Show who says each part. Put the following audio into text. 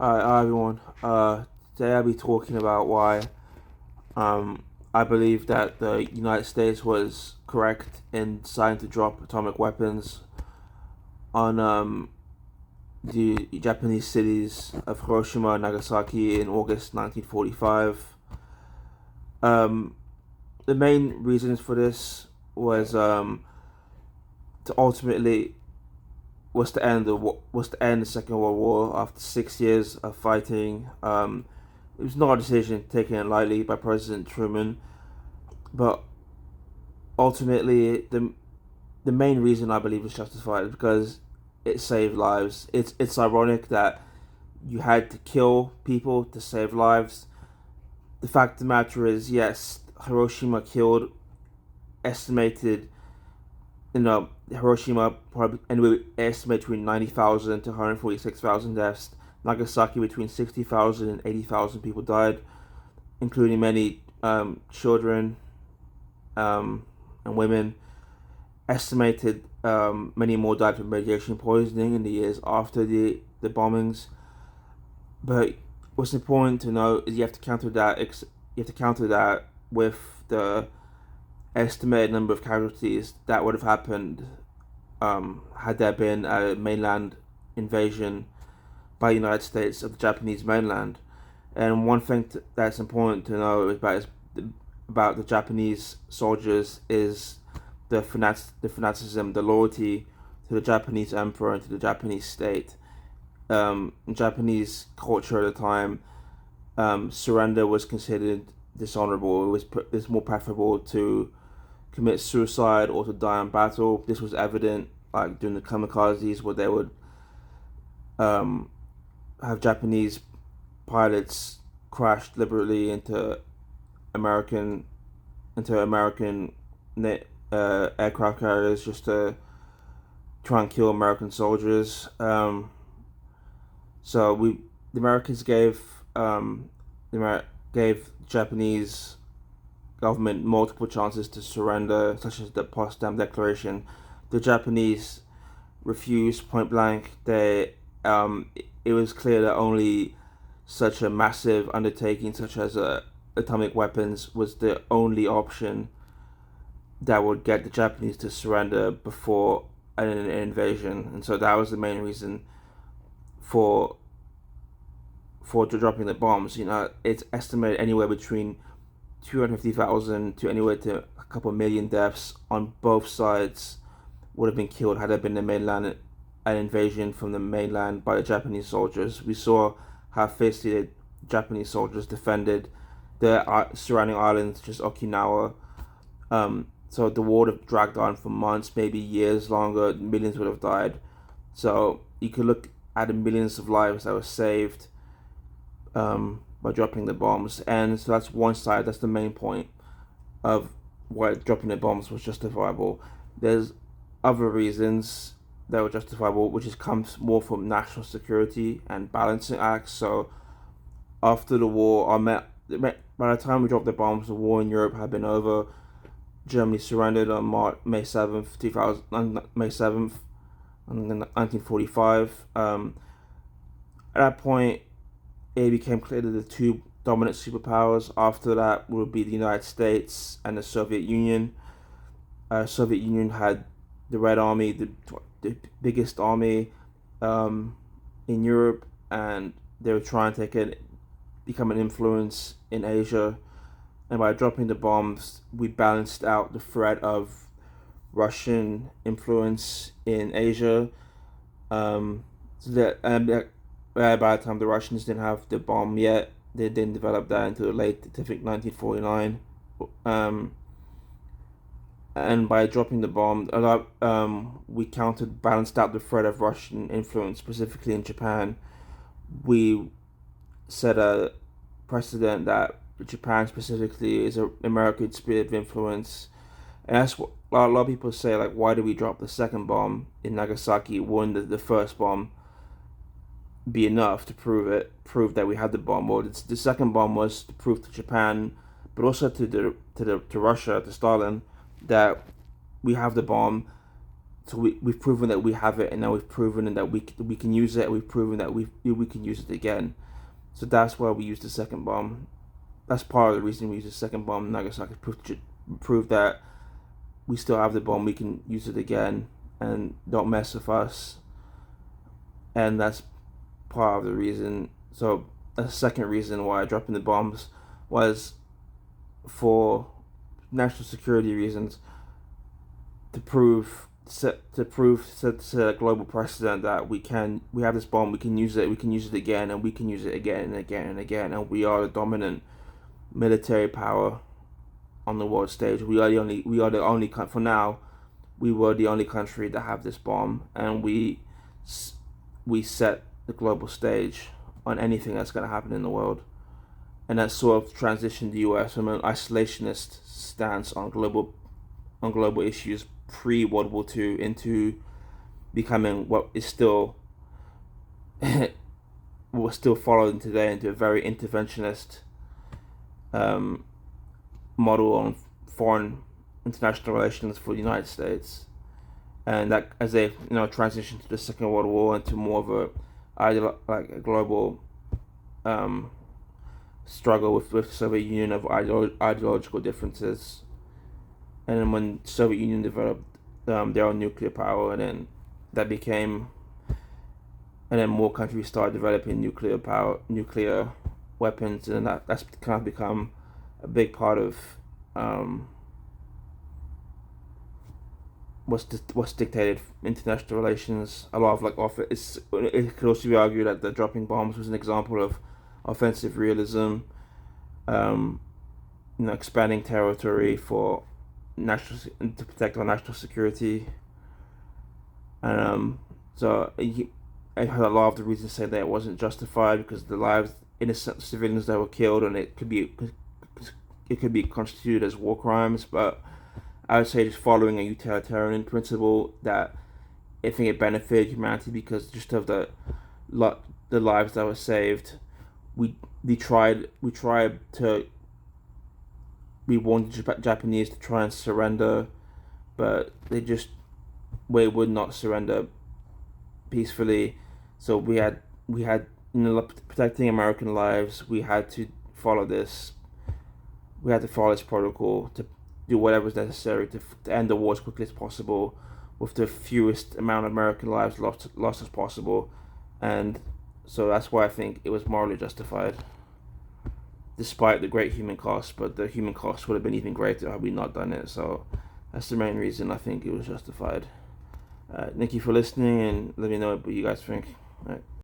Speaker 1: Hi everyone. Today I'll be talking about why um, I believe that the United States was correct in deciding to drop atomic weapons on the Japanese cities of Hiroshima and Nagasaki in August 1945. Um, the main reasons for this was to ultimately was to end the Second World War after 6 years of fighting. It was not a decision taken lightly by President Truman, but ultimately the main reason I believe is justified is because it saved lives. It's ironic that you had to kill people to save lives. The fact of the matter is, yes, Hiroshima killed estimated Hiroshima probably anyway estimated between 90,000 to 146,000 deaths. Nagasaki between 60,000 and 80,000 people died, including many children and women. Estimated many more died from radiation poisoning in the years after the bombings. But what's important to know is you have to counter that. You have to counter that with the estimated number of casualties that would have happened had there been a mainland invasion by the United States of the Japanese mainland. And one thing that's important to know about the Japanese soldiers is the fanaticism, the loyalty to the Japanese emperor and to the Japanese state. In Japanese culture at the time, surrender was considered dishonorable. It's more preferable to commit suicide or to die in battle. This was evident like during the kamikazes, where they would um, have Japanese pilots crash deliberately American American aircraft carriers just to try and kill American soldiers. So the Americans gave Japanese government multiple chances to surrender, such as the Potsdam Declaration. The Japanese refused point blank. It was clear that only such a massive undertaking, such as atomic weapons, was the only option that would get the Japanese to surrender before an invasion, and so that was the main reason for dropping the bombs. It's estimated anywhere between 250,000 to anywhere to a couple million deaths on both sides would have been killed had there been an invasion from the mainland by the Japanese soldiers. We saw how fiercely the Japanese soldiers defended the surrounding islands, just Okinawa. So the war would have dragged on for months, maybe years longer. Millions would have died. So you could look at the millions of lives that were saved by dropping the bombs. And so that's one side, that's the main point of why dropping the bombs was justifiable. There's other reasons that were justifiable, which comes more from national security and balancing acts. So after the war, by the time we dropped the bombs, the war in Europe had been over. Germany surrendered on May 7th, 1945. At that point, it became clear that the two dominant superpowers after that would be the United States and the Soviet Union. Soviet Union had the Red Army, the biggest army in Europe, and they were trying to become an influence in Asia. And by dropping the bombs, we balanced out the threat of Russian influence in Asia. So that by the time the Russians didn't have the bomb yet, they didn't develop that until late, I think, 1949. And by dropping the bomb, we balanced out the threat of Russian influence, specifically in Japan. We set a precedent that Japan specifically is an American sphere of influence, and that's what a lot of people say. Like, why did we drop the second bomb in Nagasaki? Wouldn't the first bomb be enough to prove that we had the bomb? Well, the second bomb was to prove to Japan, but also to Russia, to Stalin, that we have the bomb. So we've proven that we have it, and now we've proven that we can use it. We've proven that we can use it again. So that's why we used the second bomb. That's part of the reason we used the second bomb in Nagasaki, to prove that we still have the bomb. We can use it again, and don't mess with us. And that's part of the reason. So a second reason why dropping the bombs was for national security reasons, to set a global precedent that we have this bomb, we can use it again, and we can use it again and again and again, and we are the dominant military power on the world stage. We are the only for now. We were the only country to have this bomb, and we set the global stage on anything that's going to happen in the world. And that sort of transitioned the US from an isolationist stance on global issues pre-World War II into becoming what is still what's still followed today into a very interventionist model on foreign international relations for the United States. And that as they transition to the Second World War into more of a global struggle with the Soviet Union of ideological differences. And then when Soviet Union developed their own nuclear power, and then and then more countries started developing nuclear weapons, and that's kind of become a big part of what's dictated international relations. A lot of it could also be argued that the dropping bombs was an example of offensive realism, expanding territory for to protect our national security. And so I heard a lot of the reasons say that it wasn't justified because the lives innocent civilians that were killed, and it could be constituted as war crimes. But I would say just following a utilitarian principle, that I think it benefited humanity because just of the lives that were saved. We wanted the Japanese to try and surrender, but they would not surrender peacefully. So we had protecting American lives. We had to follow this. We had to follow this protocol to do whatever was necessary to end the war as quickly as possible, with the fewest amount of American lives lost as possible. And so that's why I think it was morally justified, despite the great human cost. But the human cost would have been even greater had we not done it. So that's the main reason I think it was justified. Thank you for listening, and let me know what you guys think. All right.